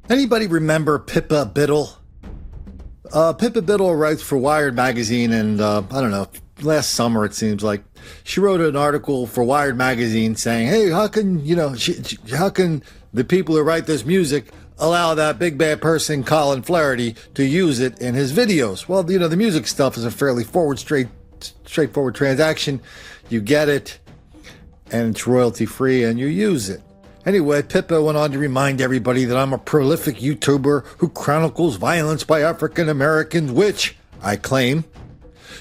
Anybody remember Pippa Biddle? Pippa Biddle writes for Wired magazine, and I don't know, last summer it seems like she wrote an article for Wired magazine saying, "Hey, how can how can the people who write this music allow that big bad person Colin Flaherty to use it in his videos?" Well, the music stuff is a fairly straightforward transaction. You get it, and it's royalty free, and you use it. Anyway, Pippa went on to remind everybody that I'm a prolific YouTuber who chronicles violence by African Americans, which, I claim,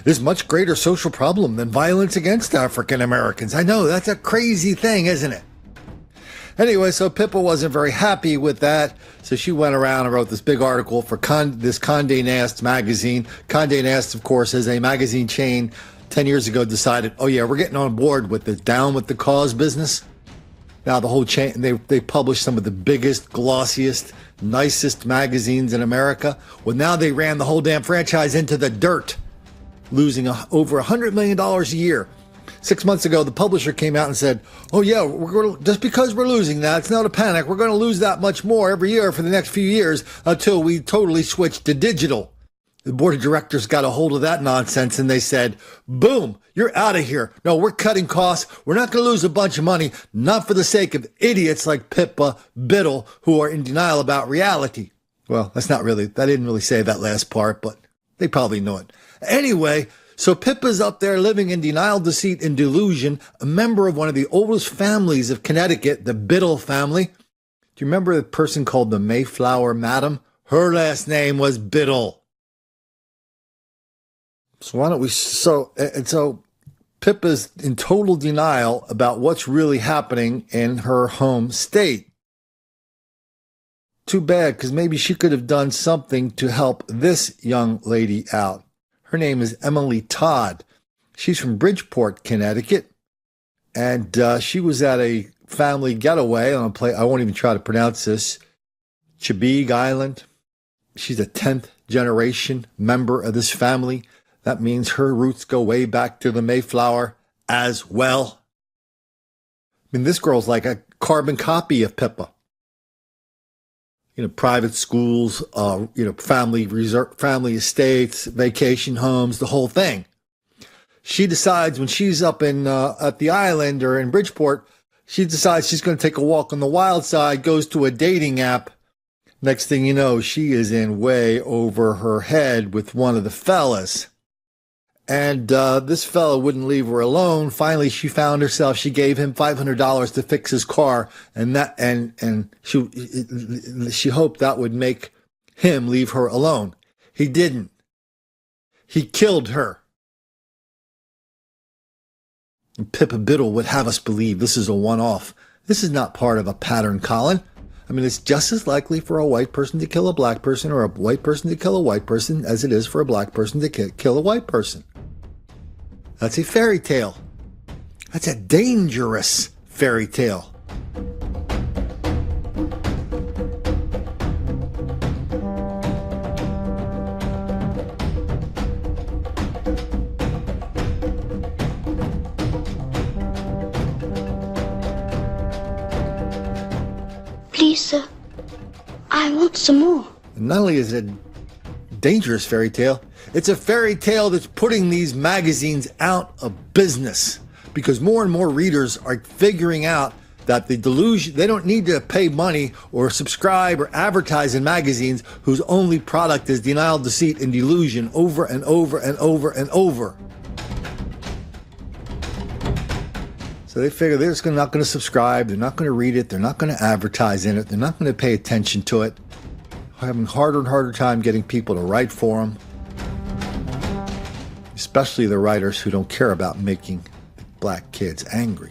is much greater social problem than violence against African Americans. I know, that's a crazy thing, isn't it? Anyway, so Pippa wasn't very happy with that, so she went around and wrote this big article for this Condé Nast magazine. Condé Nast, of course, is a magazine chain 10 years ago decided, oh yeah, we're getting on board with the down with the cause business. Now the whole chain, they published some of the biggest, glossiest, nicest magazines in America. Well, now they ran the whole damn franchise into the dirt, losing over $100 million a year. 6 months ago, the publisher came out and said, oh yeah, just because we're losing that, it's not a panic. We're going to lose that much more every year for the next few years until we totally switch to digital. The board of directors got a hold of that nonsense and they said, boom, you're out of here. No, we're cutting costs. We're not going to lose a bunch of money, not for the sake of idiots like Pippa Biddle who are in denial about reality. Well, I didn't really say that last part, but they probably know it. Anyway, so Pippa's up there living in denial, deceit, and delusion, a member of one of the oldest families of Connecticut, the Biddle family. Do you remember the person called the Mayflower Madam? Her last name was Biddle. So Pippa's in total denial about what's really happening in her home state. Too bad, because maybe she could have done something to help this young lady out. Her name is Emily Todd. She's from Bridgeport, Connecticut, and she was at a family getaway on a place. I won't even try to pronounce this. Chebeague Island. She's a 10th generation member of this family. That means her roots go way back to the Mayflower as well. I mean, this girl's like a carbon copy of Pippa. Private schools, family estates, vacation homes, the whole thing. She decides when she's up at the island or in Bridgeport, she decides she's going to take a walk on the wild side, goes to a dating app. Next thing you know, she is in way over her head with one of the fellas. And this fella wouldn't leave her alone. Finally, she found herself. She gave him $500 to fix his car, and she hoped that would make him leave her alone. He didn't. He killed her. And Pippa Biddle would have us believe this is a one-off. This is not part of a pattern, Colin. I mean, it's just as likely for a white person to kill a black person or a white person to kill a white person as it is for a black person to kill a white person. That's a fairy tale. That's a dangerous fairy tale. Please, sir, I want some more. And not only is it a dangerous fairy tale, it's a fairy tale that's putting these magazines out of business because more and more readers are figuring out that the delusion, they don't need to pay money or subscribe or advertise in magazines whose only product is denial, deceit, and delusion over and over and over and over. So they figure they're just not going to subscribe, they're not going to read it, they're not going to advertise in it, they're not going to pay attention to it. Having harder and harder time getting people to write for them. Especially the writers who don't care about making black kids angry.